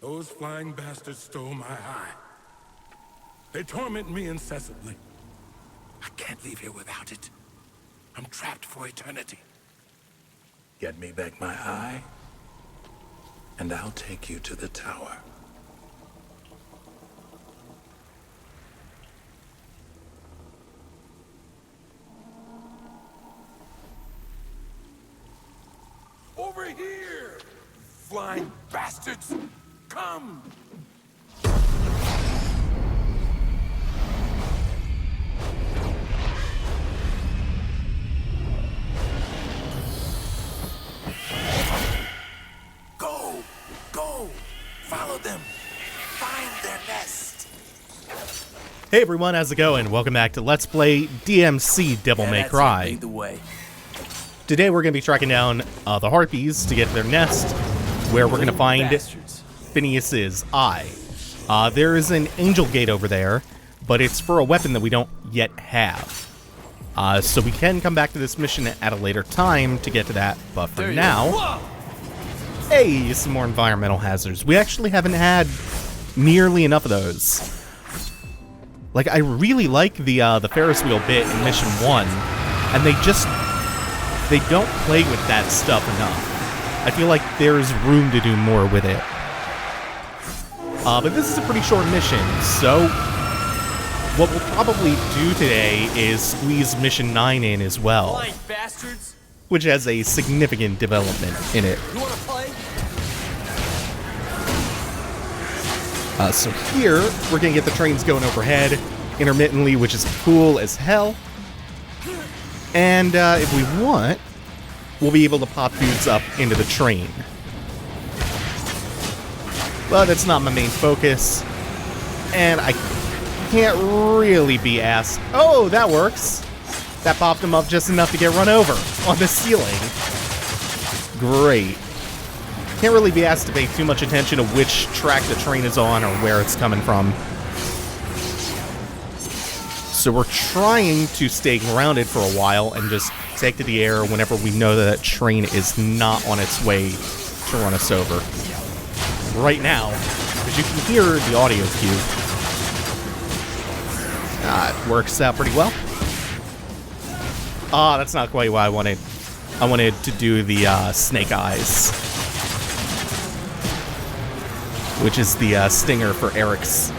Those flying bastards stole my eye. They torment me incessantly. I can't leave here without it. I'm trapped for eternity. Get me back my eye, and I'll take you to the tower. Over here! Flying bastards! Come! Go! Follow them! Find their nest! Hey everyone, how's it going? Welcome back to Let's Play DmC Devil May Cry. Lead the way. Today we're going to be tracking down the Harpies to get to their nest, where we're going to find Phineas's eye. There is an angel gate over there, but it's for a weapon that we don't yet have. So we can come back to this mission at a later time to get to that, but for now... Hey, some more environmental hazards. We actually haven't had nearly enough of those. Like, I really like the Ferris wheel bit in Mission 1, and they don't play with that stuff enough. I feel like there's room to do more with it. But this is a pretty short mission, so what we'll probably do today is squeeze Mission 9 in as well. Flying bastards! Which has a significant development in it. You wanna play? So here, we're gonna get the trains going overhead intermittently, which is cool as hell. And if we want, we'll be able to pop dudes up into the train. But that's not my main focus. And I can't really be asked... Oh, that works! That popped him up just enough to get run over on the ceiling. Great. Can't really be asked to pay too much attention to which track the train is on or where it's coming from. So we're trying to stay grounded for a while and just take to the air whenever we know that that train is not on its way to run us over. Right now, because you can hear the audio cue, it works out pretty well. That's not quite what I wanted. I wanted to do the snake eyes, which is the stinger for Eric's.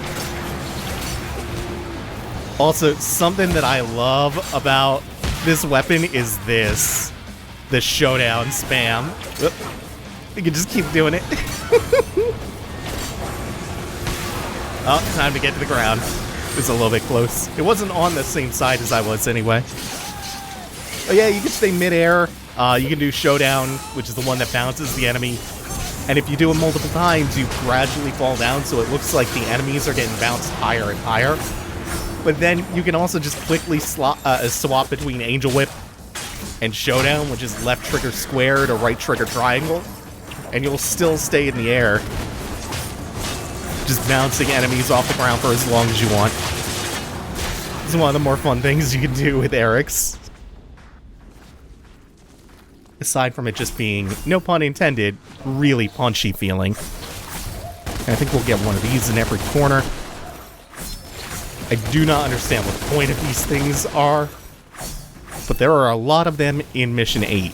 Also, something that I love about this weapon is the showdown spam. Oop. You can just keep doing it. Oh, time to get to the ground. It's a little bit close. It wasn't on the same side as I was anyway. Oh yeah, you can stay mid-air. You can do showdown, which is the one that bounces the enemy. And if you do it multiple times, you gradually fall down, so it looks like the enemies are getting bounced higher and higher. But then you can also just quickly swap between Angel Whip and Showdown, which is left trigger square to right trigger triangle. And you'll still stay in the air, just bouncing enemies off the ground for as long as you want. It's one of the more fun things you can do with Eric's. Aside from it just being, no pun intended, really punchy feeling. And I think we'll get one of these in every corner. I do not understand what the point of these things are, but there are a lot of them in Mission 8.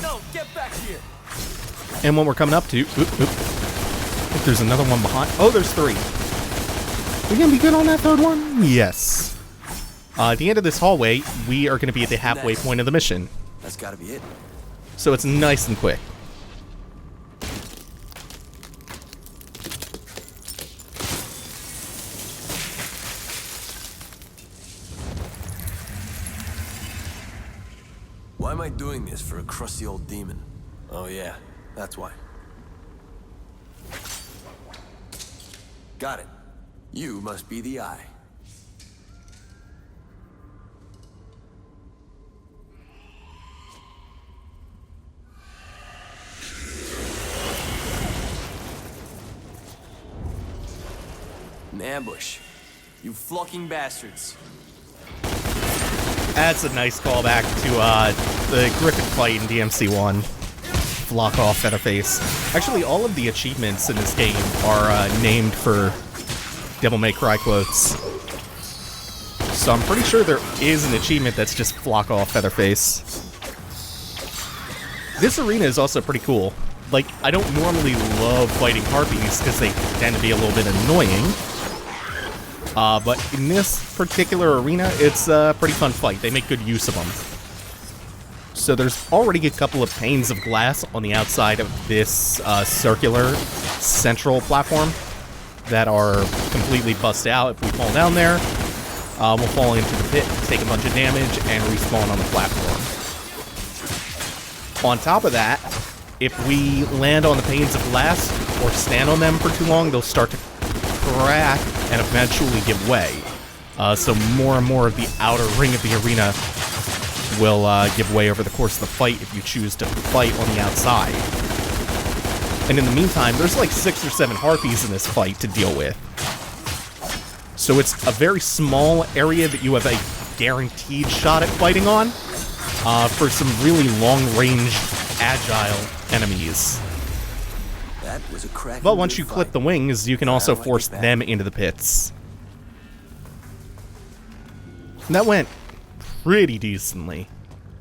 No, get back here. And when we're coming up to... If there's another one behind... Oh, there's 3. We gonna be good on that third one? Yes. At the end of this hallway, we are going to be at the halfway point of the mission. That's gotta be it. So it's nice and quick. Why am I doing this for a crusty old demon? Oh yeah, that's why. Got it. You must be the eye. An ambush. You flocking bastards. That's a nice callback to the Griffin fight in DmC 1. Flock off, Featherface. Actually, all of the achievements in this game are named for Devil May Cry quotes. So I'm pretty sure there is an achievement that's just Flock off, Featherface. This arena is also pretty cool. Like, I don't normally love fighting Harpies because they tend to be a little bit annoying. But in this particular arena, it's a pretty fun fight. They make good use of them. So there's already a couple of panes of glass on the outside of this circular central platform that are completely busted out. If we fall down there, we'll fall into the pit, take a bunch of damage, and respawn on the platform. On top of that, if we land on the panes of glass or stand on them for too long, they'll start to crack and eventually give way. So more and more of the outer ring of the arena will give way over the course of the fight if you choose to fight on the outside. And in the meantime, there's like 6 or 7 Harpies in this fight to deal with. So it's a very small area that you have a guaranteed shot at fighting on for some really long-range, agile enemies. That was a crack. But once you clip the wings, you can also force them into the pits. And that went pretty decently.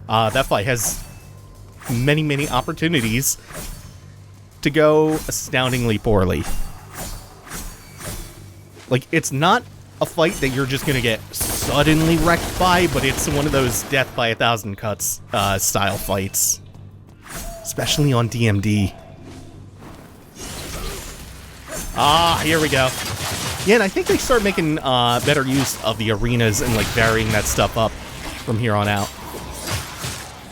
That fight has many, many opportunities to go astoundingly poorly. Like, it's not a fight that you're just gonna get suddenly wrecked by, but it's one of those death by 1,000 cuts style fights. Especially on DMD. Here we go. Yeah, and I think they start making better use of the arenas and like varying that stuff up from here on out.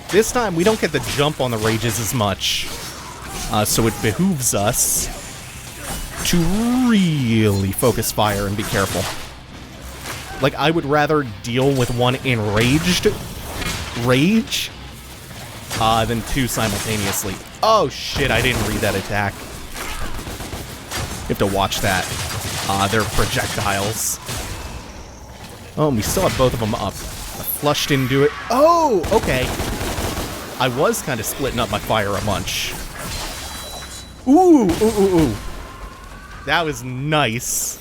This time, we don't get the jump on the rages as much, so it behooves us to really focus fire and be careful. Like, I would rather deal with one enraged rage than 2 simultaneously. Oh shit, I didn't read that attack. You have to watch that. They're projectiles. Oh, and we still have both of them up. I flushed into it. Oh, okay. I was kind of splitting up my fire a bunch. Ooh, ooh, ooh, ooh. That was nice.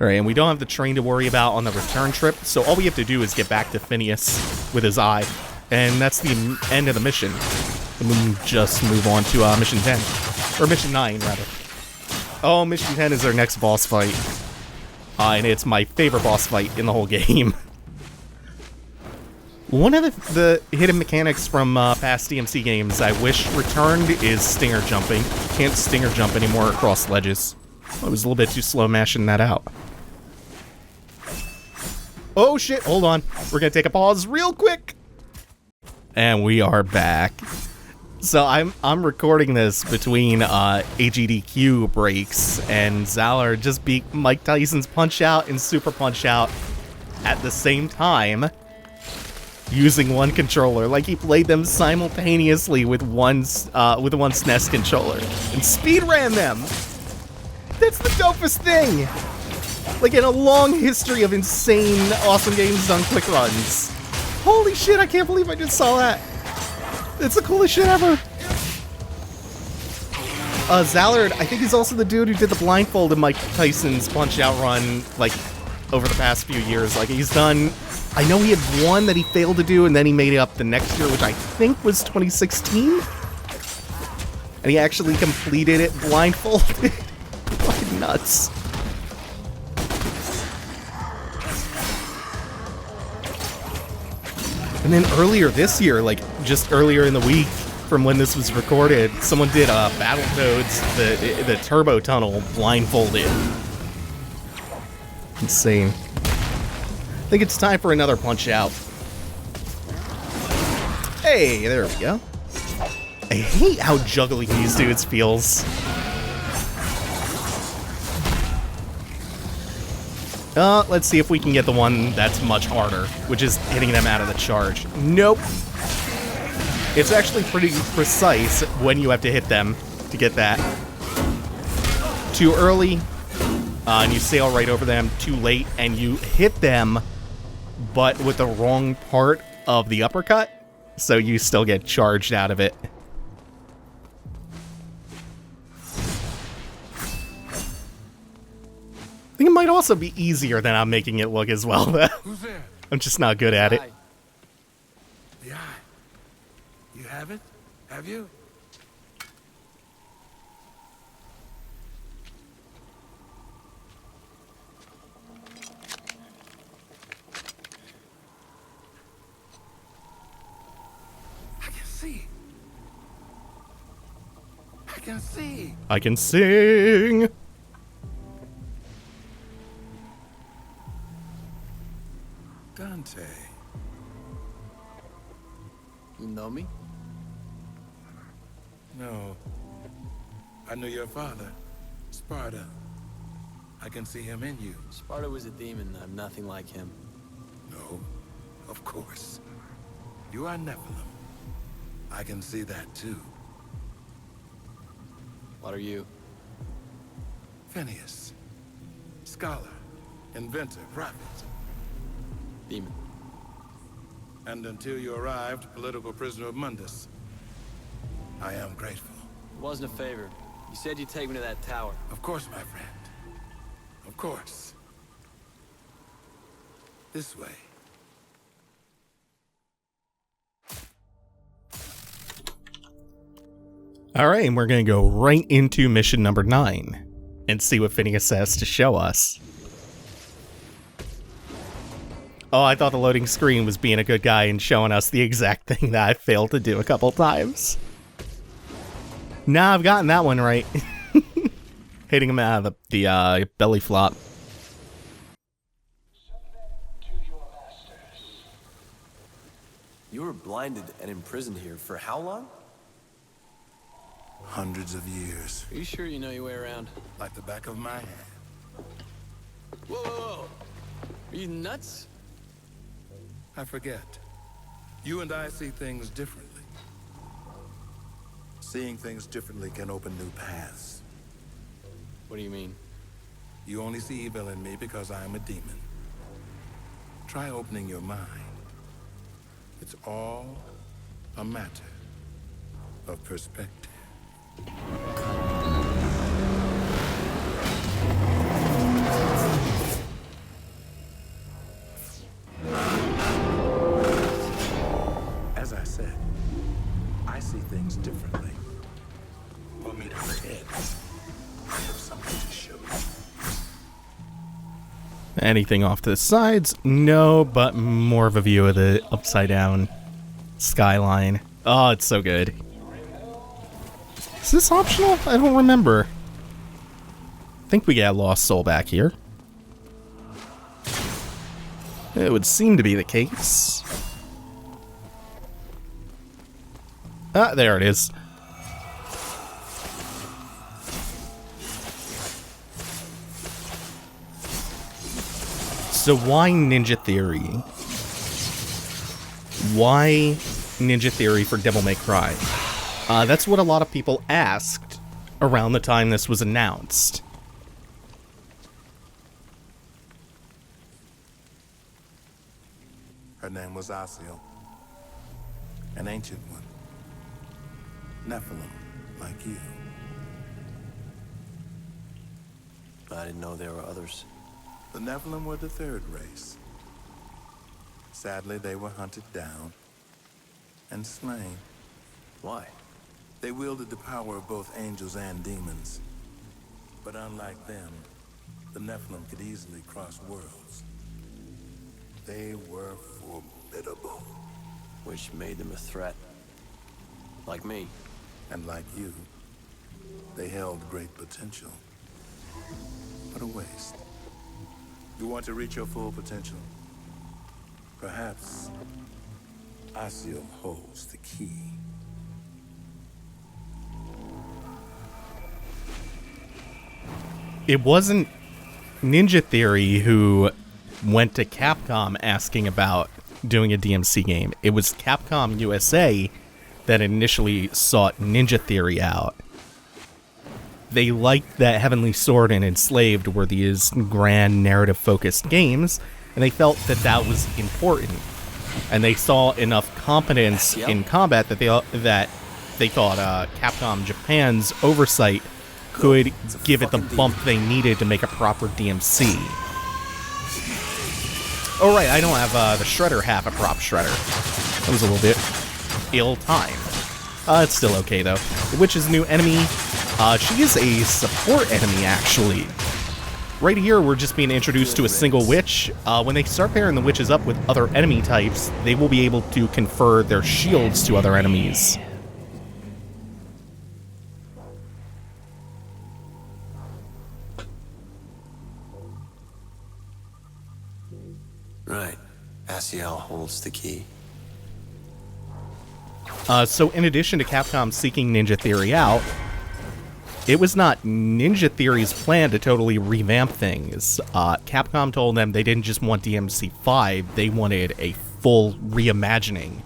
Alright, and we don't have the train to worry about on the return trip, so all we have to do is get back to Phineas with his eye. And that's the end of the mission. And we can just move on to Mission 10. Or Mission 9, rather. Oh, Mission 10 is our next boss fight. And it's my favorite boss fight in the whole game. One of the hidden mechanics from past DmC games I wish returned is stinger jumping. Can't stinger jump anymore across ledges. I was a little bit too slow mashing that out. Oh shit, hold on. We're gonna take a pause real quick. And we are back. So I'm recording this between AGDQ breaks, and Zalor just beat Mike Tyson's Punch-Out and Super Punch-Out at the same time, using one controller. Like, he played them simultaneously with one SNES controller and speed ran them. That's the dopest thing. Like, in a long history of insane, awesome games done quick runs. Holy shit! I can't believe I just saw that. It's the coolest shit ever. Zalor, I think he's also the dude who did the blindfolded Mike Tyson's Punch-Out run, like, over the past few years. Like, he's done... I know he had one that he failed to do, and then he made it up the next year, which I think was 2016? And he actually completed it blindfolded. Fucking nuts. And then earlier this year, like, just earlier in the week from when this was recorded, someone did Battletoads, the Turbo Tunnel, blindfolded. Insane. I think it's time for another Punch-Out. Hey, there we go. I hate how juggling these dudes feels. Let's see if we can get the one that's much harder, which is hitting them out of the charge. Nope. It's actually pretty precise when you have to hit them to get that. Too early, and you sail right over them. Too late, and you hit them, but with the wrong part of the uppercut, so you still get charged out of it. I think it might also be easier than I'm making it look as well, though. Who's there? I'm just not good at it. The eye. You have it? Have you? I can see. I can see. I can sing. Dante. You know me? No. I knew your father, Sparta. I can see him in you. Sparta was a demon. I'm nothing like him. No, of course. You are Nephilim. I can see that too. What are you? Phineas. Scholar, inventor, prophet. Demon. And until you arrived, political prisoner of Mundus. I am grateful. It wasn't a favor. You said you'd take me to that tower. Of course, my friend. Of course. This way. Alright, and we're going to go right into mission number 9 and see what Phineas has to show us. Oh, I thought the loading screen was being a good guy and showing us the exact thing that I failed to do a couple times. Nah, I've gotten that one right. Hitting him out of the belly flop. You were blinded and imprisoned here for how long? Hundreds of years. Are you sure you know your way around? Like the back of my hand. Whoa, whoa, whoa. Are you nuts? I forget. You and I see things differently. Seeing things differently can open new paths. What do you mean? You only see evil in me because I am a demon. Try opening your mind. It's all a matter of perspective. As I said, I see things differently. We'll meet up ahead. I have something to show you. Anything off to the sides? No, but more of a view of the upside down skyline. Oh, it's so good. Is this optional? I don't remember. I think we got Lost Soul back here. It would seem to be the case. Ah, there it is. So why Ninja Theory? Why Ninja Theory for Devil May Cry? That's what a lot of people asked around the time this was announced. Her name was Asiel. An ancient one. Nephilim, like you. I didn't know there were others. The Nephilim were the third race. Sadly, they were hunted down and slain. Why? They wielded the power of both angels and demons. But unlike them, the Nephilim could easily cross worlds. They were formidable. Which made them a threat. Like me. And like you, they held great potential. What a waste. You want to reach your full potential? Perhaps Asiel holds the key. It wasn't Ninja Theory who went to Capcom asking about doing a DmC game. It was Capcom USA that initially sought Ninja Theory out. They liked that Heavenly Sword and Enslaved were these grand narrative-focused games, and they felt that that was important. and they saw enough competence in combat that they thought Capcom Japan's oversight could give it the bump they needed to make a proper DmC. Oh right, I don't have the shredder half a prop shredder. That was a little bit ill-timed. It's still okay though. The witch is a new enemy. She is a support enemy actually. Right here, we're just being introduced to a single witch. When they start pairing the witches up with other enemy types, they will be able to confer their shields to other enemies. Right. Asiel holds the key. So in addition to Capcom seeking Ninja Theory out, it was not Ninja Theory's plan to totally revamp things. Capcom told them they didn't just want DmC 5, they wanted a full reimagining.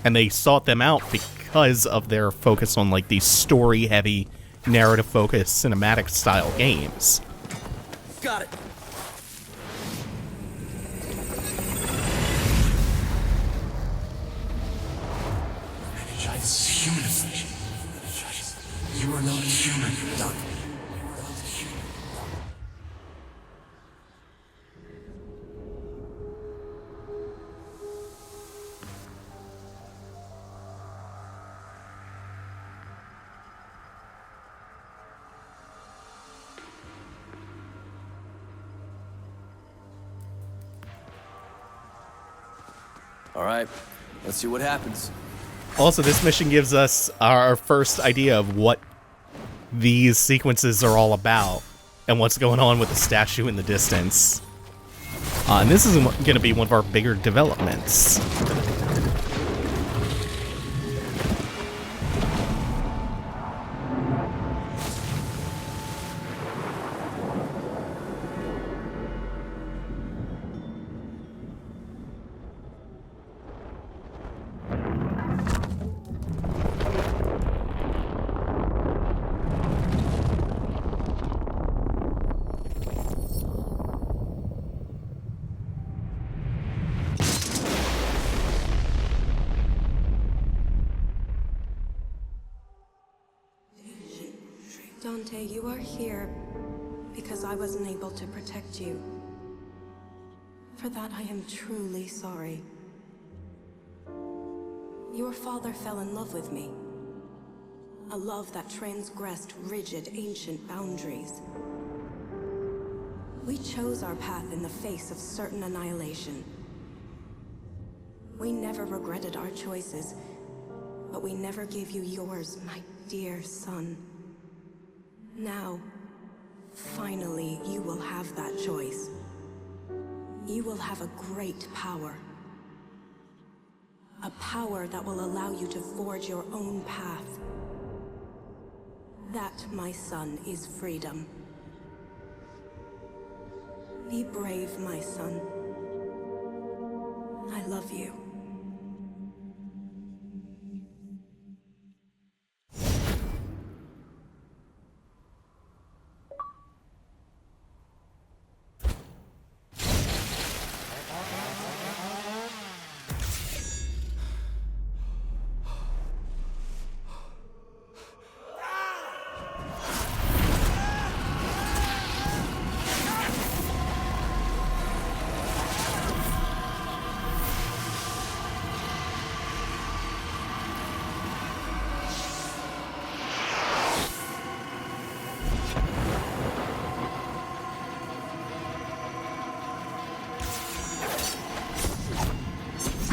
And they sought them out because of their focus on like these story-heavy, narrative-focused, cinematic-style games. Got it. It's human. You are not human. No. All right, let's see what happens. Also, this mission gives us our first idea of what these sequences are all about and what's going on with the statue in the distance. And this is going to be one of our bigger developments. Dante, you are here because I wasn't able to protect you. For that, I am truly sorry. Your father fell in love with me. A love that transgressed rigid, ancient boundaries. We chose our path in the face of certain annihilation. We never regretted our choices, but we never gave you yours, my dear son. Now, finally, you will have that choice. You will have a great power. A power that will allow you to forge your own path. That, my son, is freedom. Be brave, my son. I love you.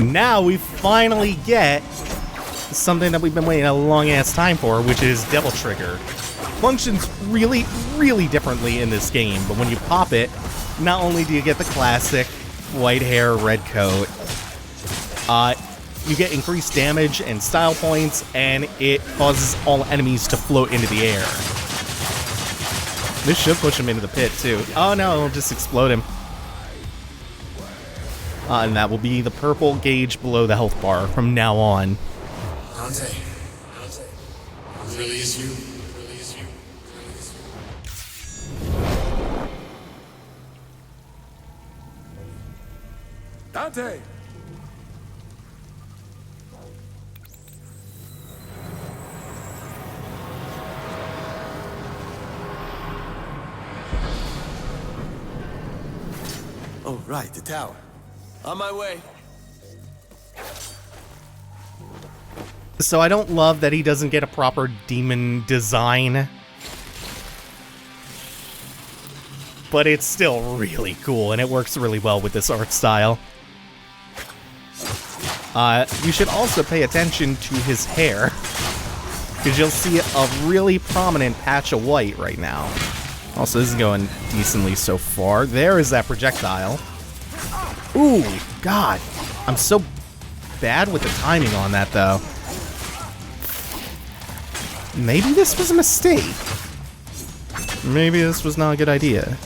Now we finally get something that we've been waiting a long-ass time for, which is Devil Trigger. Functions really, really differently in this game, but when you pop it, not only do you get the classic white hair, red coat, you get increased damage and style points, and it causes all enemies to float into the air. This should push him into the pit, too. Oh no, it'll just explode him. And that will be the purple gauge below the health bar from now on. Dante. It really is you. It really is you. Dante! Oh, right, the tower. On my way. So I don't love that he doesn't get a proper demon design. But it's still really cool, and it works really well with this art style. You should also pay attention to his hair, because you'll see a really prominent patch of white right now. Also, this is going decently so far. There is that projectile. Ooh, God. I'm so bad with the timing on that, though. Maybe this was a mistake. Maybe this was not a good idea.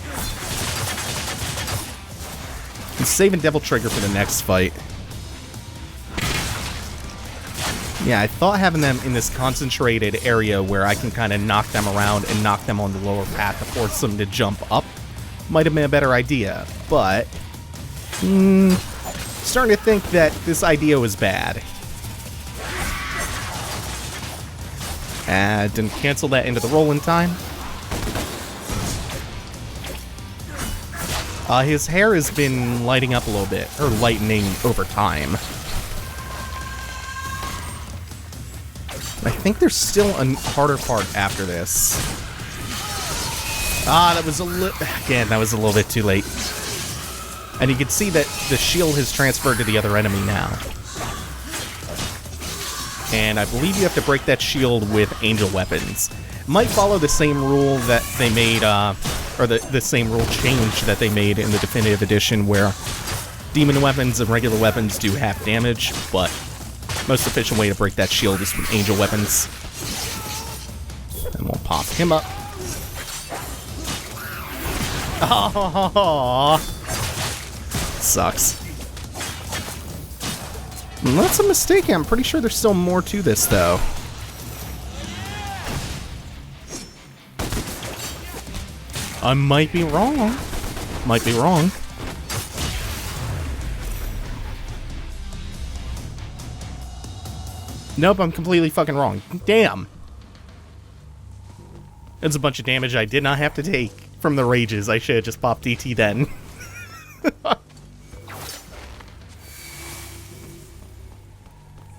I'm saving Devil Trigger for the next fight. Yeah, I thought having them in this concentrated area where I can kind of knock them around and knock them on the lower path to force them to jump up might have been a better idea, but starting to think that this idea was bad. Didn't cancel that into the roll in time. His hair has been lighting up a little bit, or lightening over time. I think there's still a harder part after this. That was that was a little bit too late. And you can see that the shield has transferred to the other enemy now. And I believe you have to break that shield with angel weapons. Might follow the same rule that they made, or the same rule change that they made in the Definitive Edition, where demon weapons and regular weapons do half damage, but most efficient way to break that shield is with angel weapons. And we'll pop him up. Oh, sucks. That's a mistake. I'm pretty sure there's still more to this, though. I might be wrong. Might be wrong. Nope, I'm completely fucking wrong. Damn. That's a bunch of damage I did not have to take from the rages. I should have just popped DT then.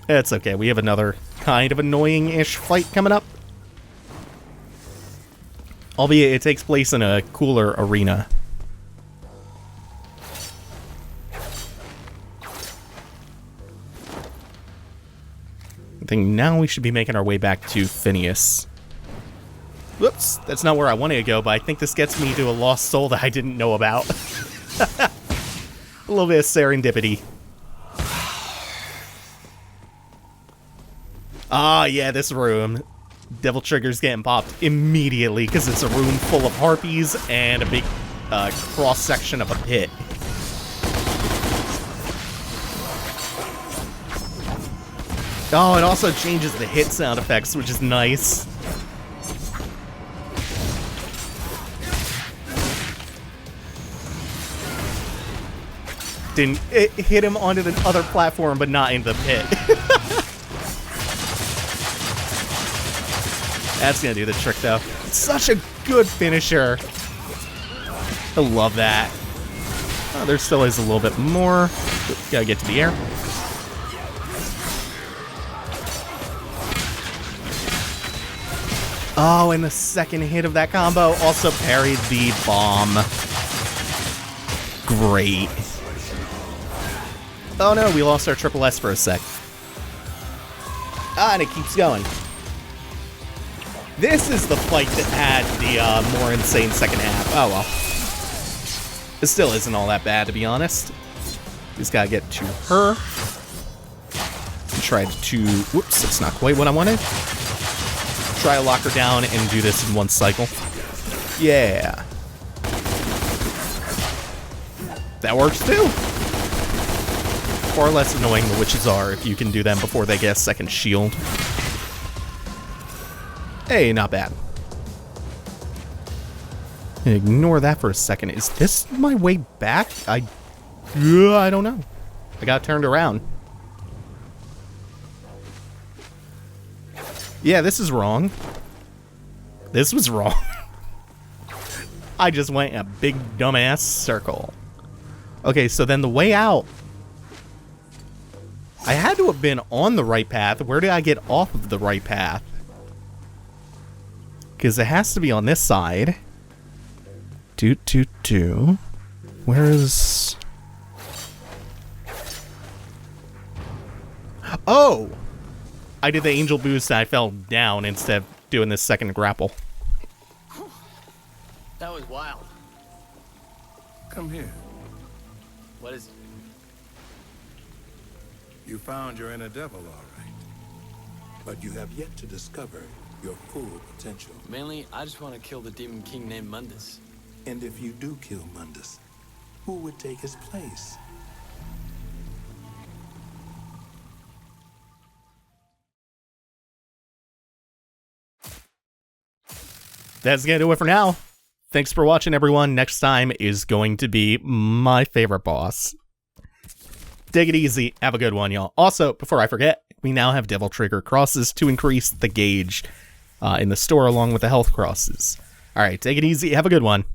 It's okay. We have another kind of annoying-ish fight coming up. Albeit it takes place in a cooler arena. I think now we should be making our way back to Phineas. Whoops, that's not where I wanted to go, but I think this gets me to a lost soul that I didn't know about. A little bit of serendipity. Ah, yeah, this room. Devil Trigger's getting popped immediately because it's a room full of harpies and a big cross-section of a pit. Oh, it also changes the hit sound effects, which is nice. It hit him onto the other platform, but not in the pit. That's gonna do the trick, though. It's such a good finisher. I love that. Oh, there still is a little bit more. Gotta get to the air. Oh, and the second hit of that combo also parried the bomb. Great. Oh no, we lost our triple S for a sec. Ah, and it keeps going. This is the fight that had the more insane second half. Oh well. It still isn't all that bad, to be honest. Just gotta get to her. Tried to... Whoops, that's not quite what I wanted. Try to lock her down and do this in one cycle. Yeah. That works too. Far less annoying the witches are if you can do them before they get a second shield. Hey, not bad. Ignore that for a second. Is this my way back? I don't know. I got turned around. Yeah, this is wrong. This was wrong. I just went in a big dumbass circle. Okay, so then the way out... I had to have been on the right path. Where did I get off of the right path? Because it has to be on this side. Where is... Oh! I did the angel boost and I fell down instead of doing this second grapple. That was wild. Come here. What is it? You found your inner devil, all right. But you have yet to discover your full potential. Mainly, I just want to kill the Demon King named Mundus. And if you do kill Mundus, who would take his place? That's gonna do it for now. Thanks for watching, everyone. Next time is going to be my favorite boss. Take it easy. Have a good one, y'all. Also, before I forget, we now have Devil Trigger crosses to increase the gauge in the store along with the health crosses. Alright, take it easy. Have a good one.